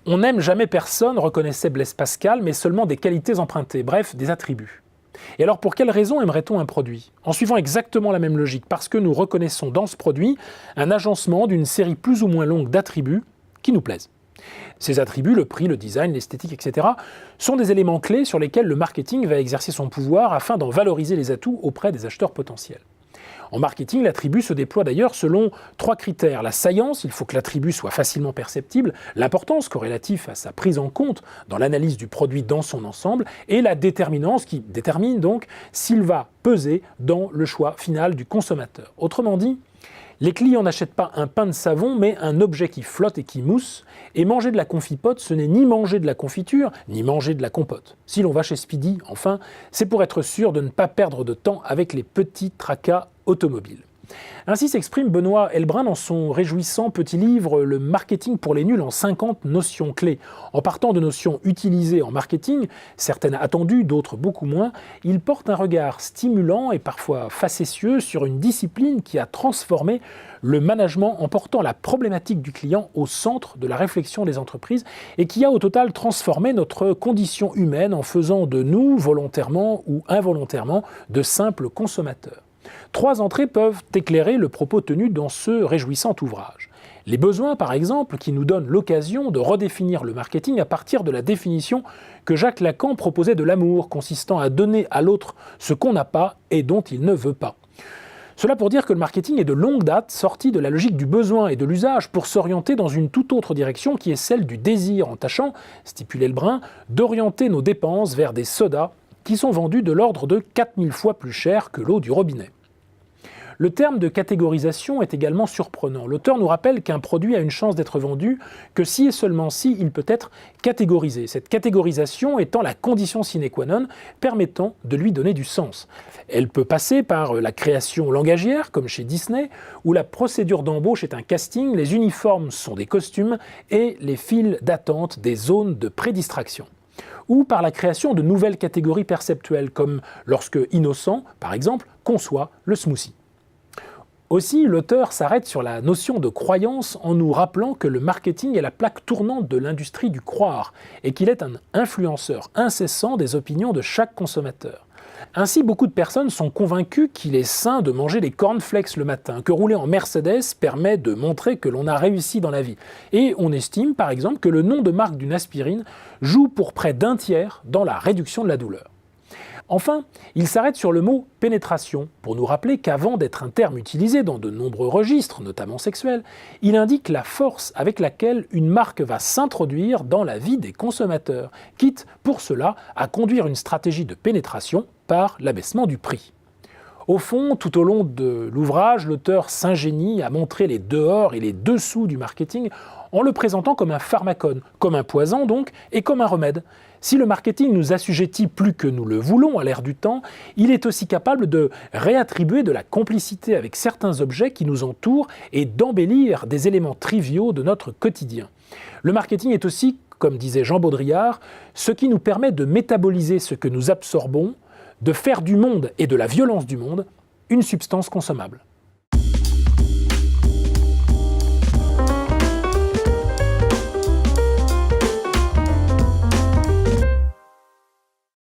On n'aime jamais personne, reconnaissait Blaise Pascal, mais seulement des qualités empruntées, bref, des attributs. Et alors pour quelle raison aimerait-on un produit? En suivant exactement la même logique, parce que nous reconnaissons dans ce produit un agencement d'une série plus ou moins longue d'attributs qui nous plaisent. Ces attributs, le prix, le design, l'esthétique, etc., sont des éléments clés sur lesquels le marketing va exercer son pouvoir afin d'en valoriser les atouts auprès des acheteurs potentiels. En marketing, l'attribut se déploie d'ailleurs selon 3 critères. La saillance, il faut que l'attribut soit facilement perceptible, l'importance corrélative à sa prise en compte dans l'analyse du produit dans son ensemble, et la déterminance qui détermine donc s'il va peser dans le choix final du consommateur. Autrement dit, les clients n'achètent pas un pain de savon, mais un objet qui flotte et qui mousse, et manger de la confipote, ce n'est ni manger de la confiture, ni manger de la compote. Si l'on va chez Speedy, enfin, c'est pour être sûr de ne pas perdre de temps avec les petits tracas automobiles. Ainsi s'exprime Benoît Heilbrun dans son réjouissant petit livre « Le marketing pour les nuls en 50 notions clés ». En partant de notions utilisées en marketing, certaines attendues, d'autres beaucoup moins, il porte un regard stimulant et parfois facétieux sur une discipline qui a transformé le management en portant la problématique du client au centre de la réflexion des entreprises et qui a au total transformé notre condition humaine en faisant de nous, volontairement ou involontairement, de simples consommateurs. 3 entrées peuvent éclairer le propos tenu dans ce réjouissant ouvrage. Les besoins, par exemple, qui nous donnent l'occasion de redéfinir le marketing à partir de la définition que Jacques Lacan proposait de l'amour, consistant à donner à l'autre ce qu'on n'a pas et dont il ne veut pas. Cela pour dire que le marketing est de longue date sorti de la logique du besoin et de l'usage pour s'orienter dans une toute autre direction qui est celle du désir, en tâchant, stipulait Heilbrun, d'orienter nos dépenses vers des sodas qui sont vendus de l'ordre de 4000 fois plus cher que l'eau du robinet. Le terme de catégorisation est également surprenant. L'auteur nous rappelle qu'un produit a une chance d'être vendu que si et seulement si il peut être catégorisé. Cette catégorisation étant la condition sine qua non permettant de lui donner du sens. Elle peut passer par la création langagière, comme chez Disney, où la procédure d'embauche est un casting, les uniformes sont des costumes et les files d'attente des zones de prédistraction. Ou par la création de nouvelles catégories perceptuelles, comme lorsque Innocent, par exemple, conçoit le smoothie. Aussi, l'auteur s'arrête sur la notion de croyance en nous rappelant que le marketing est la plaque tournante de l'industrie du croire et qu'il est un influenceur incessant des opinions de chaque consommateur. Ainsi, beaucoup de personnes sont convaincues qu'il est sain de manger des cornflakes le matin, que rouler en Mercedes permet de montrer que l'on a réussi dans la vie. Et on estime, par exemple, que le nom de marque d'une aspirine joue pour près d'un tiers dans la réduction de la douleur. Enfin, il s'arrête sur le mot « pénétration » pour nous rappeler qu'avant d'être un terme utilisé dans de nombreux registres, notamment sexuels, il indique la force avec laquelle une marque va s'introduire dans la vie des consommateurs, quitte pour cela à conduire une stratégie de pénétration par l'abaissement du prix. Au fond, tout au long de l'ouvrage, l'auteur s'ingénie à montrer les dehors et les dessous du marketing en le présentant comme un pharmacone, comme un poison donc, et comme un remède. Si le marketing nous assujettit plus que nous le voulons à l'ère du temps, il est aussi capable de réattribuer de la complicité avec certains objets qui nous entourent et d'embellir des éléments triviaux de notre quotidien. Le marketing est aussi, comme disait Jean Baudrillard, ce qui nous permet de métaboliser ce que nous absorbons, de faire du monde et de la violence du monde une substance consommable.